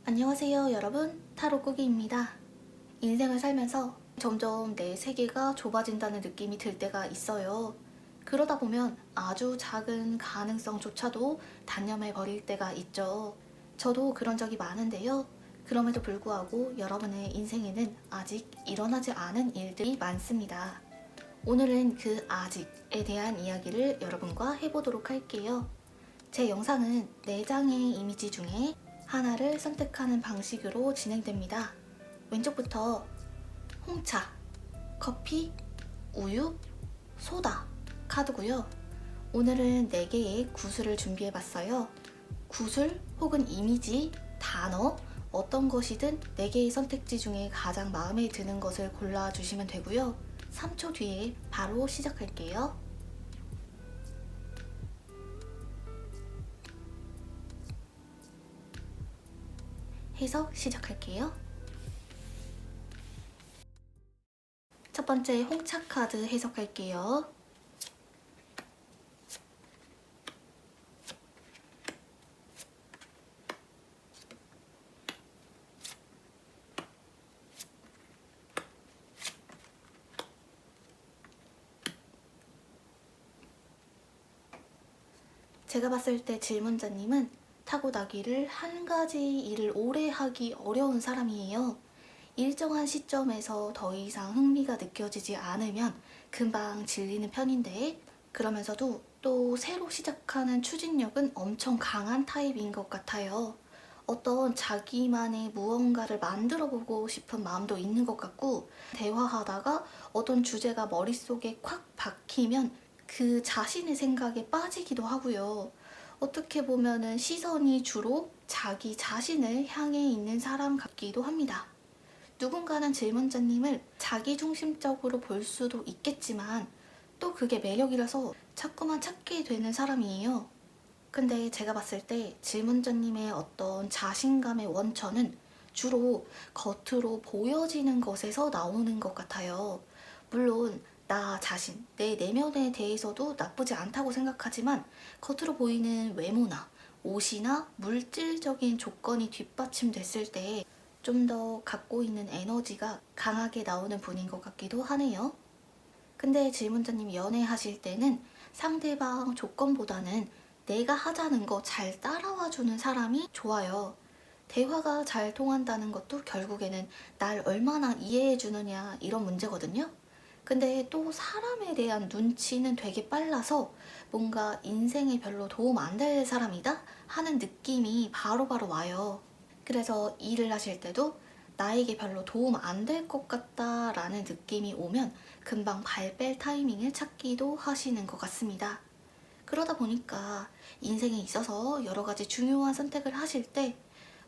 안녕하세요 여러분, 타로꾸기입니다. 인생을 살면서 점점 내 세계가 좁아진다는 느낌이 들 때가 있어요. 그러다 보면 아주 작은 가능성조차도 단념해 버릴 때가 있죠. 저도 그런 적이 많은데요. 그럼에도 불구하고 여러분의 인생에는 아직 일어나지 않은 일들이 많습니다. 오늘은 그 아직에 대한 이야기를 여러분과 해보도록 할게요. 제 영상은 4장의 이미지 중에 하나를 선택하는 방식으로 진행됩니다. 왼쪽부터 홍차, 커피, 우유, 소다 카드고요. 오늘은 4개의 구슬을 준비해봤어요. 구슬 혹은 이미지, 단어, 어떤 것이든 4개의 선택지 중에 가장 마음에 드는 것을 골라주시면 되고요. 3초 뒤에 바로 시작할게요. 해석 시작할게요. 첫 번째 홍차 카드 해석할게요. 제가 봤을 때 질문자님은 타고나기를 한 가지 일을 오래 하기 어려운 사람이에요. 일정한 시점에서 더 이상 흥미가 느껴지지 않으면 금방 질리는 편인데, 그러면서도 또 새로 시작하는 추진력은 엄청 강한 타입인 것 같아요. 어떤 자기만의 무언가를 만들어 보고 싶은 마음도 있는 것 같고, 대화하다가 어떤 주제가 머릿속에 콱 박히면 그 자신의 생각에 빠지기도 하고요. 어떻게 보면은 시선이 주로 자기 자신을 향해 있는 사람 같기도 합니다. 누군가는 질문자님을 자기중심적으로 볼 수도 있겠지만 또 그게 매력이라서 자꾸만 찾게 되는 사람이에요. 근데 제가 봤을 때 질문자님의 어떤 자신감의 원천은 주로 겉으로 보여지는 것에서 나오는 것 같아요. 물론 나 자신, 내 내면에 대해서도 나쁘지 않다고 생각하지만 겉으로 보이는 외모나 옷이나 물질적인 조건이 뒷받침됐을 때 좀 더 갖고 있는 에너지가 강하게 나오는 분인 것 같기도 하네요. 근데 질문자님이 연애하실 때는 상대방 조건보다는 내가 하자는 거 잘 따라와 주는 사람이 좋아요. 대화가 잘 통한다는 것도 결국에는 날 얼마나 이해해 주느냐 이런 문제거든요. 근데 또 사람에 대한 눈치는 되게 빨라서 뭔가 인생에 별로 도움 안 될 사람이다 하는 느낌이 바로바로 와요. 그래서 일을 하실 때도 나에게 별로 도움 안 될 것 같다라는 느낌이 오면 금방 발 뺄 타이밍을 찾기도 하시는 것 같습니다. 그러다 보니까 인생에 있어서 여러 가지 중요한 선택을 하실 때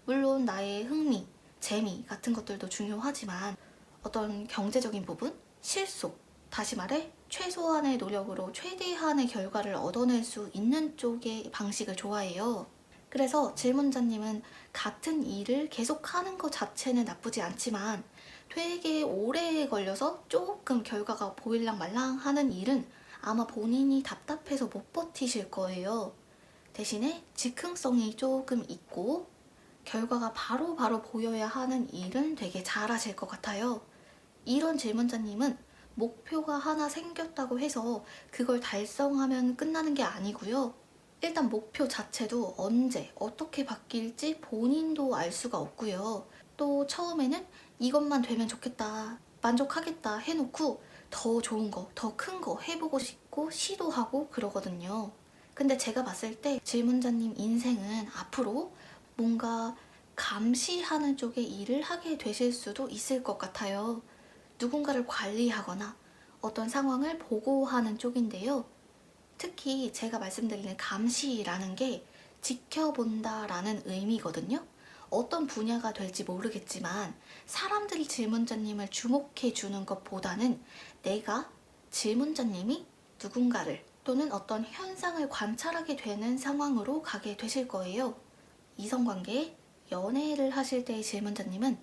물론 나의 흥미, 재미 같은 것들도 중요하지만 어떤 경제적인 부분, 실속, 다시 말해 최소한의 노력으로 최대한의 결과를 얻어낼 수 있는 쪽의 방식을 좋아해요. 그래서 질문자님은 같은 일을 계속하는 것 자체는 나쁘지 않지만 되게 오래 걸려서 조금 결과가 보일랑 말랑 하는 일은 아마 본인이 답답해서 못 버티실 거예요. 대신에 즉흥성이 조금 있고 결과가 바로바로 보여야 하는 일은 되게 잘하실 것 같아요. 이런 질문자님은 목표가 하나 생겼다고 해서 그걸 달성하면 끝나는 게 아니고요. 일단 목표 자체도 언제 어떻게 바뀔지 본인도 알 수가 없고요. 또 처음에는 이것만 되면 좋겠다, 만족하겠다 해놓고 더 좋은 거, 더 큰 거 해보고 싶고 시도하고 그러거든요. 근데 제가 봤을 때 질문자님 인생은 앞으로 뭔가 감시하는 쪽의 일을 하게 되실 수도 있을 것 같아요. 누군가를 관리하거나 어떤 상황을 보고하는 쪽인데요. 특히 제가 말씀드리는 감시라는 게 지켜본다라는 의미거든요. 어떤 분야가 될지 모르겠지만 사람들이 질문자님을 주목해 주는 것보다는 내가 질문자님이 누군가를 또는 어떤 현상을 관찰하게 되는 상황으로 가게 되실 거예요. 이성관계, 연애를 하실 때의 질문자님은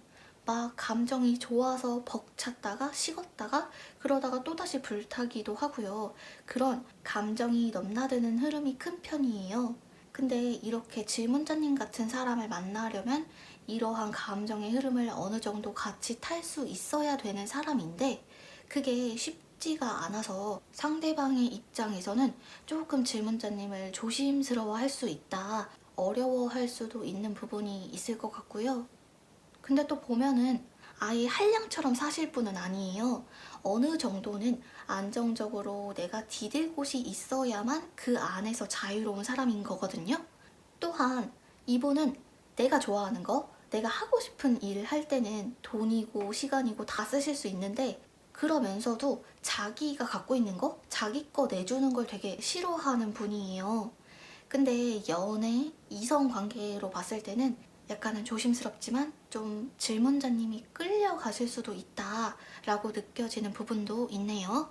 막 감정이 좋아서 벅찼다가 식었다가 그러다가 또다시 불타기도 하고요. 그런 감정이 넘나드는 흐름이 큰 편이에요. 근데 이렇게 질문자님 같은 사람을 만나려면 이러한 감정의 흐름을 어느 정도 같이 탈 수 있어야 되는 사람인데 그게 쉽지가 않아서 상대방의 입장에서는 조금 질문자님을 조심스러워 할 수 있다, 어려워할 수도 있는 부분이 있을 것 같고요. 근데 또 보면은 아예 한량처럼 사실 분은 아니에요. 어느 정도는 안정적으로 내가 디딜 곳이 있어야만 그 안에서 자유로운 사람인 거거든요. 또한 이분은 내가 좋아하는 거, 내가 하고 싶은 일을 할 때는 돈이고 시간이고 다 쓰실 수 있는데 그러면서도 자기가 갖고 있는 거, 자기 거 내주는 걸 되게 싫어하는 분이에요. 근데 연애, 이성 관계로 봤을 때는 약간은 조심스럽지만 좀 질문자님이 끌려가실 수도 있다라고 느껴지는 부분도 있네요.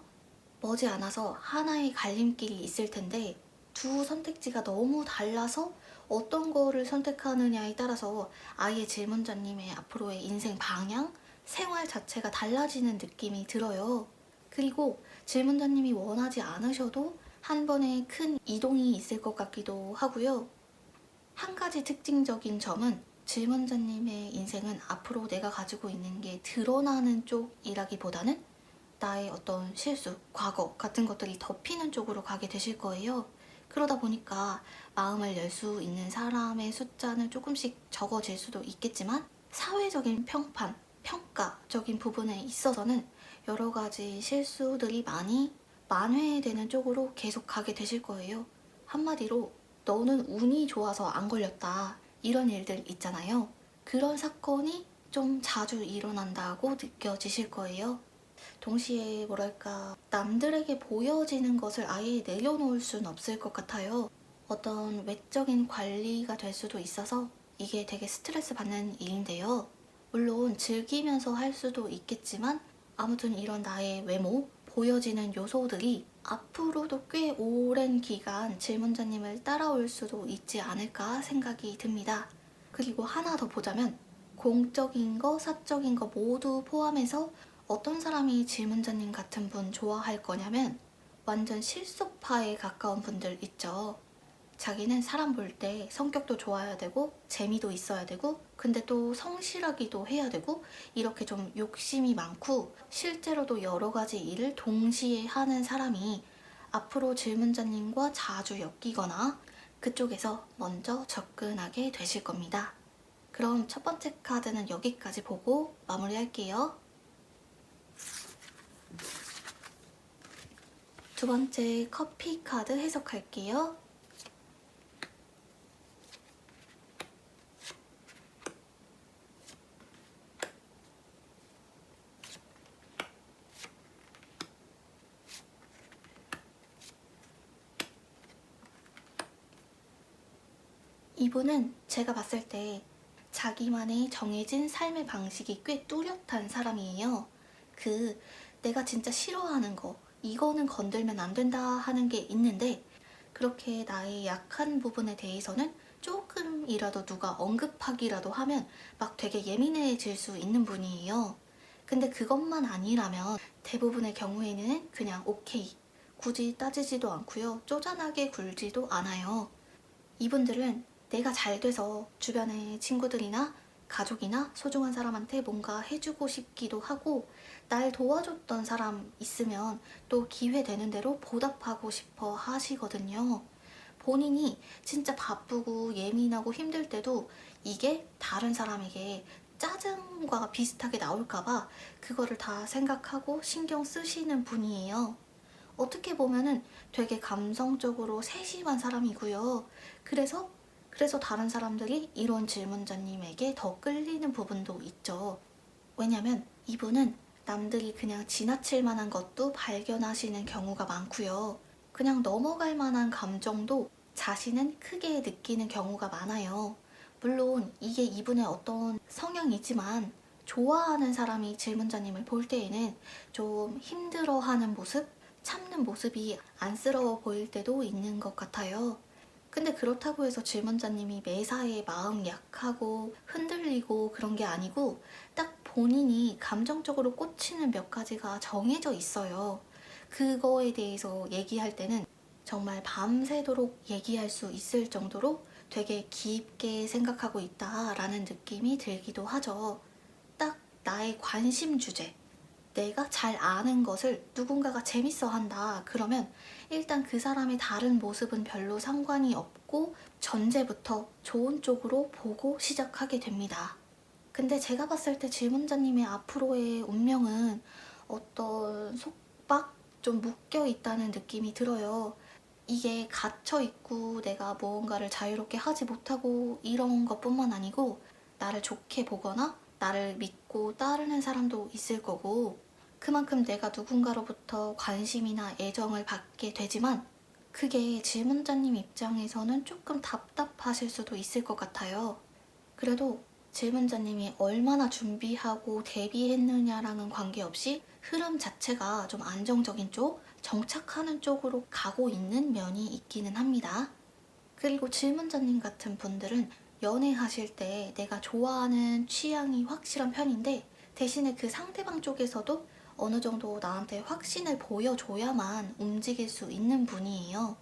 머지않아서 하나의 갈림길이 있을 텐데 두 선택지가 너무 달라서 어떤 거를 선택하느냐에 따라서 아예 질문자님의 앞으로의 인생 방향, 생활 자체가 달라지는 느낌이 들어요. 그리고 질문자님이 원하지 않으셔도 한 번에 큰 이동이 있을 것 같기도 하고요. 한 가지 특징적인 점은 질문자님의 인생은 앞으로 내가 가지고 있는 게 드러나는 쪽이라기보다는 나의 어떤 실수, 과거 같은 것들이 덮이는 쪽으로 가게 되실 거예요. 그러다 보니까 마음을 열 수 있는 사람의 숫자는 조금씩 적어질 수도 있겠지만 사회적인 평판, 평가적인 부분에 있어서는 여러 가지 실수들이 많이 만회되는 쪽으로 계속 가게 되실 거예요. 한마디로 너는 운이 좋아서 안 걸렸다. 이런 일들 있잖아요. 그런 사건이 좀 자주 일어난다고 느껴지실 거예요. 동시에 뭐랄까 남들에게 보여지는 것을 아예 내려놓을 순 없을 것 같아요. 어떤 외적인 관리가 될 수도 있어서 이게 되게 스트레스 받는 일인데요. 물론 즐기면서 할 수도 있겠지만 아무튼 이런 나의 외모, 보여지는 요소들이 앞으로도 꽤 오랜 기간 질문자님을 따라올 수도 있지 않을까 생각이 듭니다. 그리고 하나 더 보자면 공적인 거, 사적인 거 모두 포함해서 어떤 사람이 질문자님 같은 분 좋아할 거냐면 완전 실속파에 가까운 분들 있죠. 자기는 사람 볼 때 성격도 좋아야 되고 재미도 있어야 되고 근데 또 성실하기도 해야 되고 이렇게 좀 욕심이 많고 실제로도 여러 가지 일을 동시에 하는 사람이 앞으로 질문자님과 자주 엮이거나 그쪽에서 먼저 접근하게 되실 겁니다. 그럼 첫 번째 카드는 여기까지 보고 마무리할게요. 두 번째 커피 카드 해석할게요. 이분은 제가 봤을 때 자기만의 정해진 삶의 방식이 꽤 뚜렷한 사람이에요. 내가 진짜 싫어하는 거, 이거는 건들면 안 된다 하는 게 있는데 그렇게 나의 약한 부분에 대해서는 조금이라도 누가 언급하기라도 하면 막 되게 예민해질 수 있는 분이에요. 근데 그것만 아니라면 대부분의 경우에는 그냥 오케이, 굳이 따지지도 않고요. 쪼잔하게 굴지도 않아요. 이분들은 내가 잘 돼서 주변의 친구들이나 가족이나 소중한 사람한테 뭔가 해주고 싶기도 하고 날 도와줬던 사람 있으면 또 기회 되는 대로 보답하고 싶어 하시거든요. 본인이 진짜 바쁘고 예민하고 힘들 때도 이게 다른 사람에게 짜증과 비슷하게 나올까봐 그거를 다 생각하고 신경 쓰시는 분이에요. 어떻게 보면은 되게 감성적으로 세심한 사람이고요. 그래서 다른 사람들이 이런 질문자님에게 더 끌리는 부분도 있죠. 왜냐면 이분은 남들이 그냥 지나칠 만한 것도 발견하시는 경우가 많고요. 그냥 넘어갈 만한 감정도 자신은 크게 느끼는 경우가 많아요. 물론 이게 이분의 어떤 성향이지만 좋아하는 사람이 질문자님을 볼 때에는 좀 힘들어하는 모습, 참는 모습이 안쓰러워 보일 때도 있는 것 같아요. 근데 그렇다고 해서 질문자님이 매사에 마음 약하고 흔들리고 그런 게 아니고 딱 본인이 감정적으로 꽂히는 몇 가지가 정해져 있어요. 그거에 대해서 얘기할 때는 정말 밤새도록 얘기할 수 있을 정도로 되게 깊게 생각하고 있다라는 느낌이 들기도 하죠. 딱 나의 관심 주제, 내가 잘 아는 것을 누군가가 재밌어 한다. 그러면 일단 그 사람의 다른 모습은 별로 상관이 없고 전제부터 좋은 쪽으로 보고 시작하게 됩니다. 근데 제가 봤을 때 질문자님의 앞으로의 운명은 어떤 속박? 좀 묶여 있다는 느낌이 들어요. 이게 갇혀 있고 내가 무언가를 자유롭게 하지 못하고 이런 것뿐만 아니고 나를 좋게 보거나 나를 믿고 따르는 사람도 있을 거고 그만큼 내가 누군가로부터 관심이나 애정을 받게 되지만 그게 질문자님 입장에서는 조금 답답하실 수도 있을 것 같아요. 그래도 질문자님이 얼마나 준비하고 대비했느냐랑은 관계없이 흐름 자체가 좀 안정적인 쪽, 정착하는 쪽으로 가고 있는 면이 있기는 합니다. 그리고 질문자님 같은 분들은 연애하실 때 내가 좋아하는 취향이 확실한 편인데 대신에 그 상대방 쪽에서도 어느 정도 나한테 확신을 보여줘야만 움직일 수 있는 분이에요.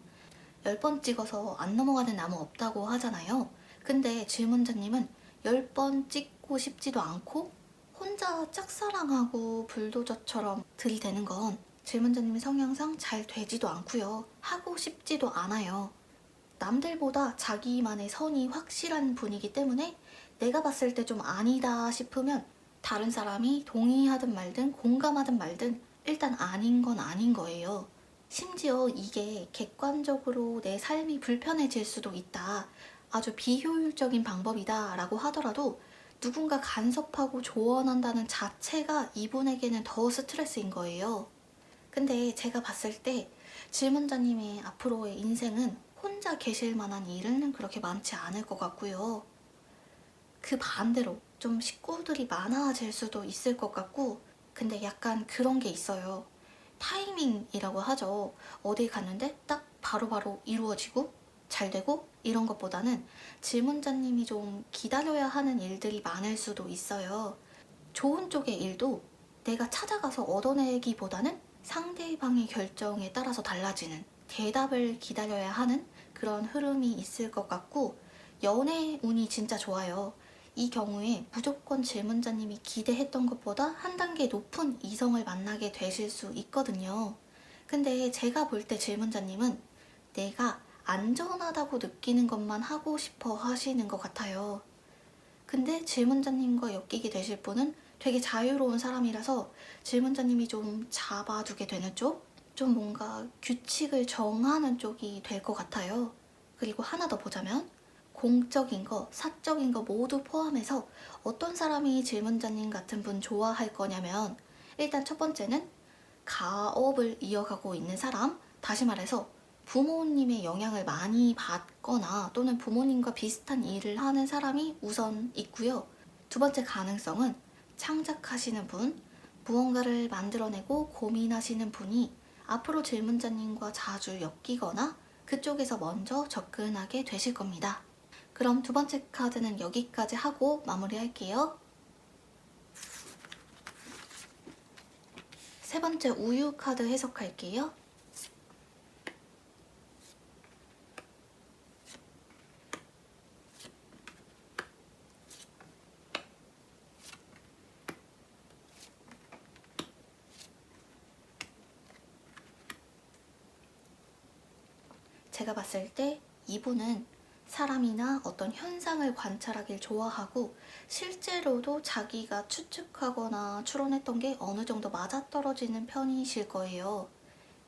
10번 찍어서 안 넘어가는 나무 없다고 하잖아요. 근데 질문자님은 10번 찍고 싶지도 않고 혼자 짝사랑하고 불도저처럼 들이대는 건 질문자님의 성향상 잘 되지도 않고요. 하고 싶지도 않아요. 남들보다 자기만의 선이 확실한 분이기 때문에 내가 봤을 때 좀 아니다 싶으면 다른 사람이 동의하든 말든 공감하든 말든 일단 아닌 건 아닌 거예요. 심지어 이게 객관적으로 내 삶이 불편해질 수도 있다. 아주 비효율적인 방법이다 라고 하더라도 누군가 간섭하고 조언한다는 자체가 이분에게는 더 스트레스인 거예요. 근데 제가 봤을 때 질문자님의 앞으로의 인생은 혼자 계실 만한 일은 그렇게 많지 않을 것 같고요. 그 반대로 좀 식구들이 많아질 수도 있을 것 같고 근데 약간 그런 게 있어요. 타이밍이라고 하죠. 어디 갔는데 딱 바로바로 이루어지고 잘 되고 이런 것보다는 질문자님이 좀 기다려야 하는 일들이 많을 수도 있어요. 좋은 쪽의 일도 내가 찾아가서 얻어내기보다는 상대방의 결정에 따라서 달라지는 대답을 기다려야 하는 그런 흐름이 있을 것 같고 연애 운이 진짜 좋아요. 이 경우에 무조건 질문자님이 기대했던 것보다 한 단계 높은 이성을 만나게 되실 수 있거든요. 근데 제가 볼 때 질문자님은 내가 안전하다고 느끼는 것만 하고 싶어 하시는 것 같아요. 근데 질문자님과 엮이게 되실 분은 되게 자유로운 사람이라서 질문자님이 좀 잡아두게 되는 쪽? 좀 뭔가 규칙을 정하는 쪽이 될 것 같아요. 그리고 하나 더 보자면 공적인 거, 사적인 거 모두 포함해서 어떤 사람이 질문자님 같은 분 좋아할 거냐면 일단 첫 번째는 가업을 이어가고 있는 사람, 다시 말해서 부모님의 영향을 많이 받거나 또는 부모님과 비슷한 일을 하는 사람이 우선 있고요. 두 번째 가능성은 창작하시는 분, 무언가를 만들어내고 고민하시는 분이 앞으로 질문자님과 자주 엮이거나 그쪽에서 먼저 접근하게 되실 겁니다. 그럼 두 번째 카드는 여기까지 하고 마무리할게요. 세 번째 우유 카드 해석할게요. 제가 봤을 때 이분은 사람이나 어떤 현상을 관찰하길 좋아하고 실제로도 자기가 추측하거나 추론했던 게 어느 정도 맞아떨어지는 편이실 거예요.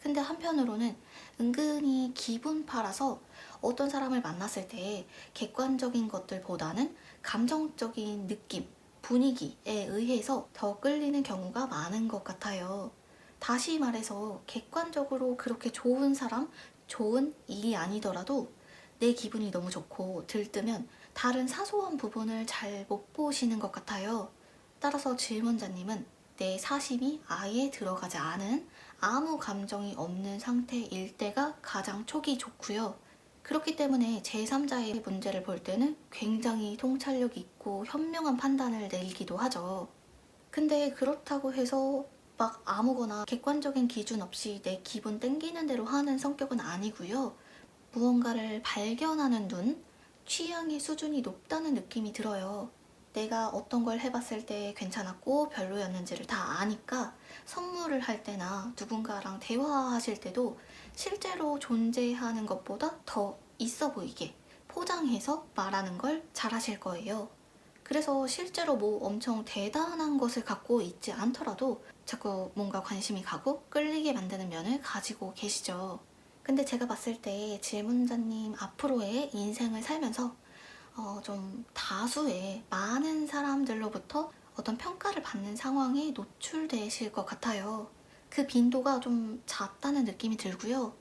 근데 한편으로는 은근히 기분파라서 어떤 사람을 만났을 때 객관적인 것들보다는 감정적인 느낌, 분위기에 의해서 더 끌리는 경우가 많은 것 같아요. 다시 말해서 객관적으로 그렇게 좋은 사람, 좋은 일이 아니더라도 내 기분이 너무 좋고 들뜨면 다른 사소한 부분을 잘 못 보시는 것 같아요. 따라서 질문자님은 내 사심이 아예 들어가지 않은 아무 감정이 없는 상태일 때가 가장 촉이 좋고요. 그렇기 때문에 제3자의 문제를 볼 때는 굉장히 통찰력 있고 현명한 판단을 내리기도 하죠. 근데 그렇다고 해서 막 아무거나 객관적인 기준 없이 내 기분 땡기는 대로 하는 성격은 아니고요. 무언가를 발견하는 눈, 취향의 수준이 높다는 느낌이 들어요. 내가 어떤 걸 해봤을 때 괜찮았고 별로였는지를 다 아니까 선물을 할 때나 누군가랑 대화하실 때도 실제로 존재하는 것보다 더 있어 보이게 포장해서 말하는 걸 잘하실 거예요. 그래서 실제로 뭐 엄청 대단한 것을 갖고 있지 않더라도 자꾸 뭔가 관심이 가고 끌리게 만드는 면을 가지고 계시죠. 근데 제가 봤을 때 질문자님 앞으로의 인생을 살면서 좀 다수의 많은 사람들로부터 어떤 평가를 받는 상황에 노출되실 것 같아요. 그 빈도가 좀 잦다는 느낌이 들고요.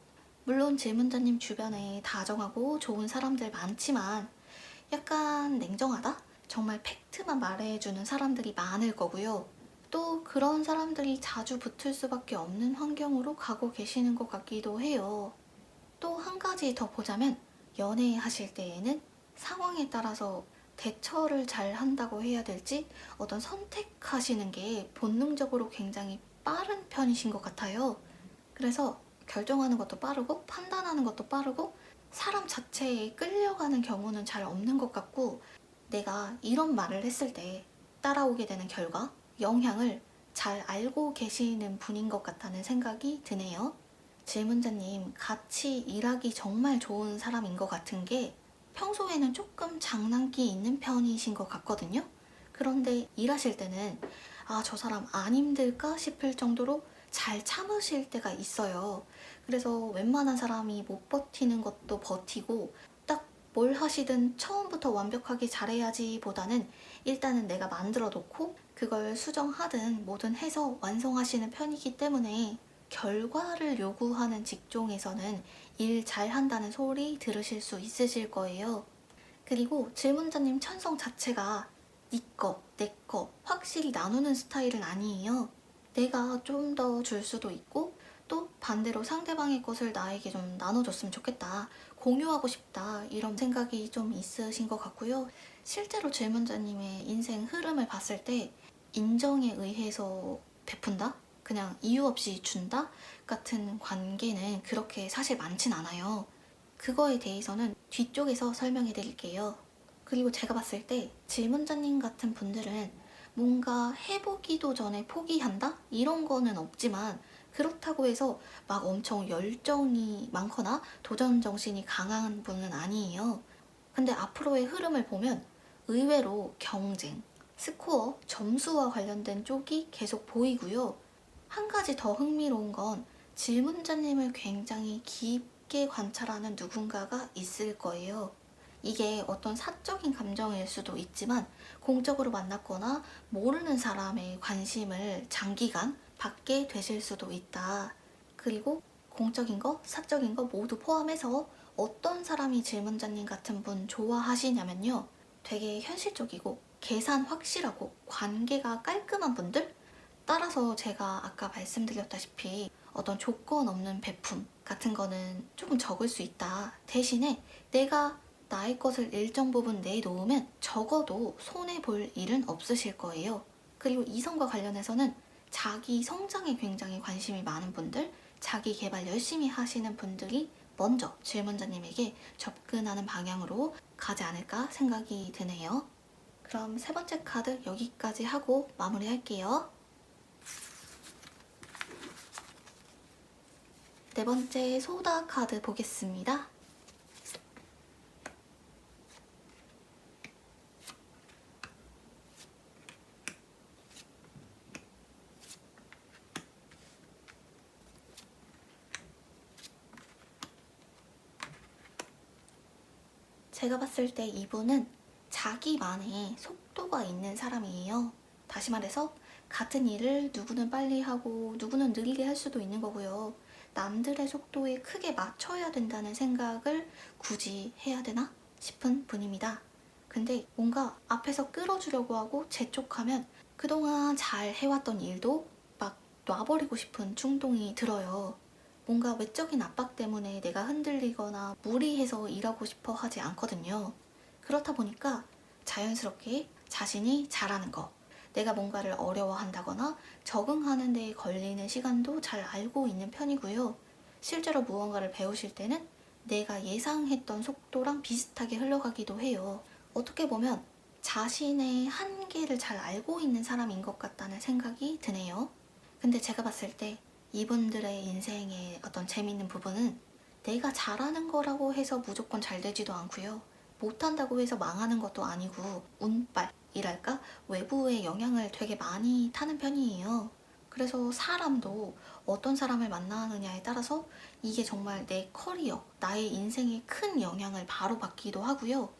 물론 질문자님 주변에 다정하고 좋은 사람들 많지만 약간 냉정하다? 정말 팩트만 말해주는 사람들이 많을 거고요. 또 그런 사람들이 자주 붙을 수밖에 없는 환경으로 가고 계시는 것 같기도 해요. 또 한 가지 더 보자면 연애하실 때에는 상황에 따라서 대처를 잘 한다고 해야 될지 어떤 선택하시는 게 본능적으로 굉장히 빠른 편이신 것 같아요. 그래서 결정하는 것도 빠르고 판단하는 것도 빠르고 사람 자체에 끌려가는 경우는 잘 없는 것 같고 내가 이런 말을 했을 때 따라오게 되는 결과, 영향을 잘 알고 계시는 분인 것 같다는 생각이 드네요. 질문자님, 같이 일하기 정말 좋은 사람인 것 같은 게 평소에는 조금 장난기 있는 편이신 것 같거든요. 그런데 일하실 때는 저 사람 안 힘들까 싶을 정도로 잘 참으실 때가 있어요. 그래서 웬만한 사람이 못 버티는 것도 버티고 딱 뭘 하시든 처음부터 완벽하게 잘해야지 보다는 일단은 내가 만들어 놓고 그걸 수정하든 뭐든 해서 완성하시는 편이기 때문에 결과를 요구하는 직종에서는 일 잘한다는 소리 들으실 수 있으실 거예요. 그리고 질문자님 천성 자체가 네 거, 내 거 확실히 나누는 스타일은 아니에요. 내가 좀 더 줄 수도 있고 또 반대로 상대방의 것을 나에게 좀 나눠줬으면 좋겠다. 공유하고 싶다. 이런 생각이 좀 있으신 것 같고요. 실제로 질문자님의 인생 흐름을 봤을 때 인정에 의해서 베푼다? 그냥 이유 없이 준다? 같은 관계는 그렇게 사실 많진 않아요. 그거에 대해서는 뒤쪽에서 설명해 드릴게요. 그리고 제가 봤을 때 질문자님 같은 분들은 뭔가 해보기도 전에 포기한다? 이런 거는 없지만 그렇다고 해서 막 엄청 열정이 많거나 도전 정신이 강한 분은 아니에요. 근데 앞으로의 흐름을 보면 의외로 경쟁, 스코어, 점수와 관련된 쪽이 계속 보이고요. 한 가지 더 흥미로운 건 질문자님을 굉장히 깊게 관찰하는 누군가가 있을 거예요. 이게 어떤 사적인 감정일 수도 있지만 공적으로 만났거나 모르는 사람의 관심을 장기간 받게 되실 수도 있다. 그리고 공적인 거, 사적인 거 모두 포함해서 어떤 사람이 질문자님 같은 분 좋아하시냐면요. 되게 현실적이고 계산 확실하고 관계가 깔끔한 분들? 따라서 제가 아까 말씀드렸다시피 어떤 조건 없는 베품 같은 거는 조금 적을 수 있다. 대신에 내가 나의 것을 일정 부분 내놓으면 적어도 손해볼 일은 없으실 거예요. 그리고 이성과 관련해서는 자기 성장에 굉장히 관심이 많은 분들, 자기 개발 열심히 하시는 분들이 먼저 질문자님에게 접근하는 방향으로 가지 않을까 생각이 드네요. 그럼 세 번째 카드 여기까지 하고 마무리할게요. 네 번째 소다 카드 보겠습니다. 제가 봤을 때 이분은 자기만의 속도가 있는 사람이에요. 다시 말해서 같은 일을 누구는 빨리 하고 누구는 느리게 할 수도 있는 거고요. 남들의 속도에 크게 맞춰야 된다는 생각을 굳이 해야 되나 싶은 분입니다. 근데 뭔가 앞에서 끌어주려고 하고 재촉하면 그동안 잘 해왔던 일도 막 놔버리고 싶은 충동이 들어요. 뭔가 외적인 압박 때문에 내가 흔들리거나 무리해서 일하고 싶어 하지 않거든요. 그렇다 보니까 자연스럽게 자신이 잘하는 거, 내가 뭔가를 어려워한다거나 적응하는 데 걸리는 시간도 잘 알고 있는 편이고요. 실제로 무언가를 배우실 때는 내가 예상했던 속도랑 비슷하게 흘러가기도 해요. 어떻게 보면 자신의 한계를 잘 알고 있는 사람인 것 같다는 생각이 드네요. 근데 제가 봤을 때 이분들의 인생의 어떤 재밌는 부분은 내가 잘하는 거라고 해서 무조건 잘 되지도 않고요. 못한다고 해서 망하는 것도 아니고 운빨이랄까? 외부의 영향을 되게 많이 타는 편이에요. 그래서 사람도 어떤 사람을 만나느냐에 따라서 이게 정말 내 커리어, 나의 인생에 큰 영향을 바로 받기도 하고요.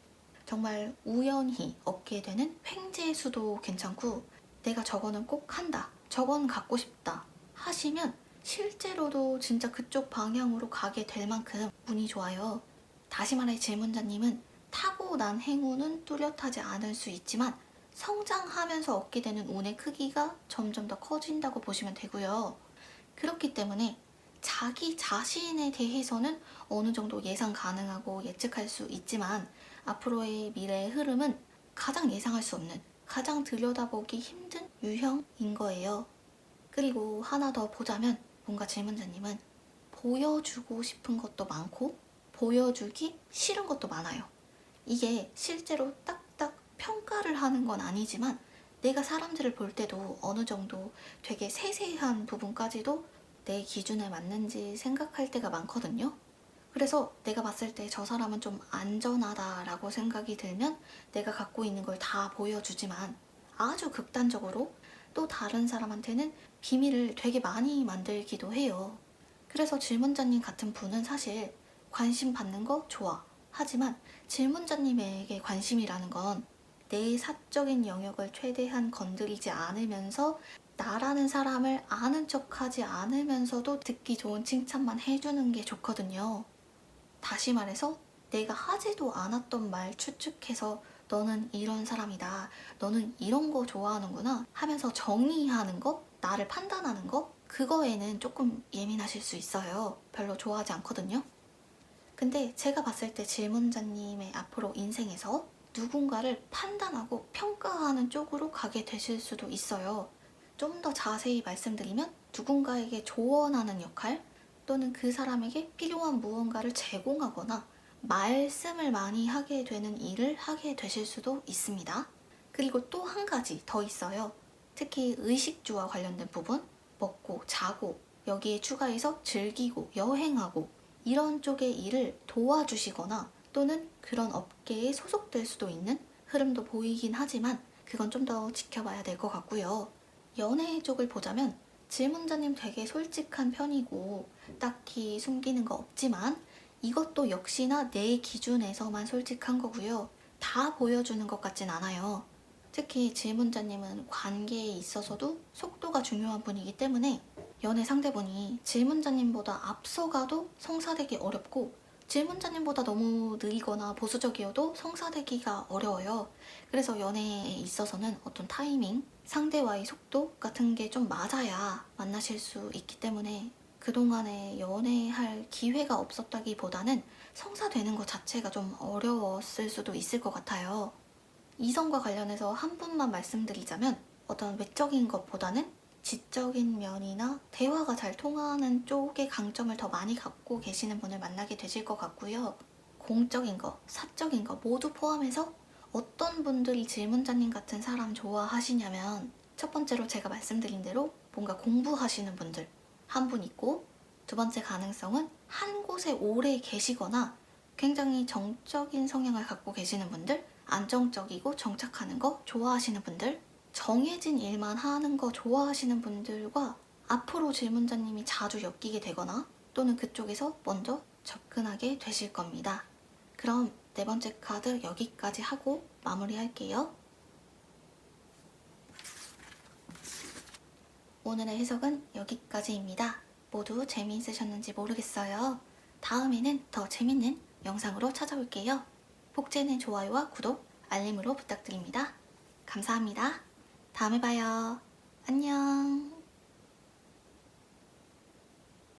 정말 우연히 얻게 되는 횡재수도 괜찮고 내가 저거는 꼭 한다, 저건 갖고 싶다 하시면 실제로도 진짜 그쪽 방향으로 가게 될 만큼 운이 좋아요. 다시 말해 질문자님은 타고난 행운은 뚜렷하지 않을 수 있지만 성장하면서 얻게 되는 운의 크기가 점점 더 커진다고 보시면 되고요. 그렇기 때문에 자기 자신에 대해서는 어느 정도 예상 가능하고 예측할 수 있지만 앞으로의 미래의 흐름은 가장 예상할 수 없는, 가장 들여다보기 힘든 유형인 거예요. 그리고 하나 더 보자면 뭔가 질문자님은 보여주고 싶은 것도 많고 보여주기 싫은 것도 많아요. 이게 실제로 딱딱 평가를 하는 건 아니지만 내가 사람들을 볼 때도 어느 정도 되게 세세한 부분까지도 내 기준에 맞는지 생각할 때가 많거든요. 그래서 내가 봤을 때 저 사람은 좀 안전하다라고 생각이 들면 내가 갖고 있는 걸 다 보여주지만 아주 극단적으로 또 다른 사람한테는 비밀을 되게 많이 만들기도 해요. 그래서 질문자님 같은 분은 사실 관심 받는 거 좋아. 하지만 질문자님에게 관심이라는 건 내 사적인 영역을 최대한 건드리지 않으면서 나라는 사람을 아는 척하지 않으면서도 듣기 좋은 칭찬만 해주는 게 좋거든요. 다시 말해서 내가 하지도 않았던 말 추측해서 너는 이런 사람이다, 너는 이런 거 좋아하는구나 하면서 정의하는 거, 나를 판단하는 거, 그거에는 조금 예민하실 수 있어요. 별로 좋아하지 않거든요. 근데 제가 봤을 때 질문자님의 앞으로 인생에서 누군가를 판단하고 평가하는 쪽으로 가게 되실 수도 있어요. 좀 더 자세히 말씀드리면 누군가에게 조언하는 역할 또는 그 사람에게 필요한 무언가를 제공하거나 말씀을 많이 하게 되는 일을 하게 되실 수도 있습니다. 그리고 또 한 가지 더 있어요. 특히 의식주와 관련된 부분, 먹고 자고 여기에 추가해서 즐기고 여행하고 이런 쪽의 일을 도와주시거나 또는 그런 업계에 소속될 수도 있는 흐름도 보이긴 하지만 그건 좀 더 지켜봐야 될 것 같고요. 연애 쪽을 보자면 질문자님 되게 솔직한 편이고 딱히 숨기는 거 없지만 이것도 역시나 내 기준에서만 솔직한 거고요. 다 보여주는 것 같진 않아요. 특히 질문자님은 관계에 있어서도 속도가 중요한 분이기 때문에 연애 상대분이 질문자님보다 앞서가도 성사되기 어렵고 질문자님보다 너무 느리거나 보수적이어도 성사되기가 어려워요. 그래서 연애에 있어서는 어떤 타이밍, 상대와의 속도 같은 게 좀 맞아야 만나실 수 있기 때문에 그동안에 연애할 기회가 없었다기보다는 성사되는 것 자체가 좀 어려웠을 수도 있을 것 같아요. 이성과 관련해서 한 분만 말씀드리자면 어떤 외적인 것보다는 지적인 면이나 대화가 잘 통하는 쪽의 강점을 더 많이 갖고 계시는 분을 만나게 되실 것 같고요. 공적인 거, 사적인 거 모두 포함해서 어떤 분들이 질문자님 같은 사람 좋아하시냐면 첫 번째로 제가 말씀드린 대로 뭔가 공부하시는 분들 한 분 있고 두 번째 가능성은 한 곳에 오래 계시거나 굉장히 정적인 성향을 갖고 계시는 분들, 안정적이고 정착하는 거 좋아하시는 분들, 정해진 일만 하는 거 좋아하시는 분들과 앞으로 질문자님이 자주 엮이게 되거나 또는 그쪽에서 먼저 접근하게 되실 겁니다. 그럼 네 번째 카드 여기까지 하고 마무리할게요. 오늘의 해석은 여기까지입니다. 모두 재미있으셨는지 모르겠어요. 다음에는 더 재밌는 영상으로 찾아올게요. 복제는 좋아요와 구독, 알림으로 부탁드립니다. 감사합니다. 다음에 봐요. 안녕.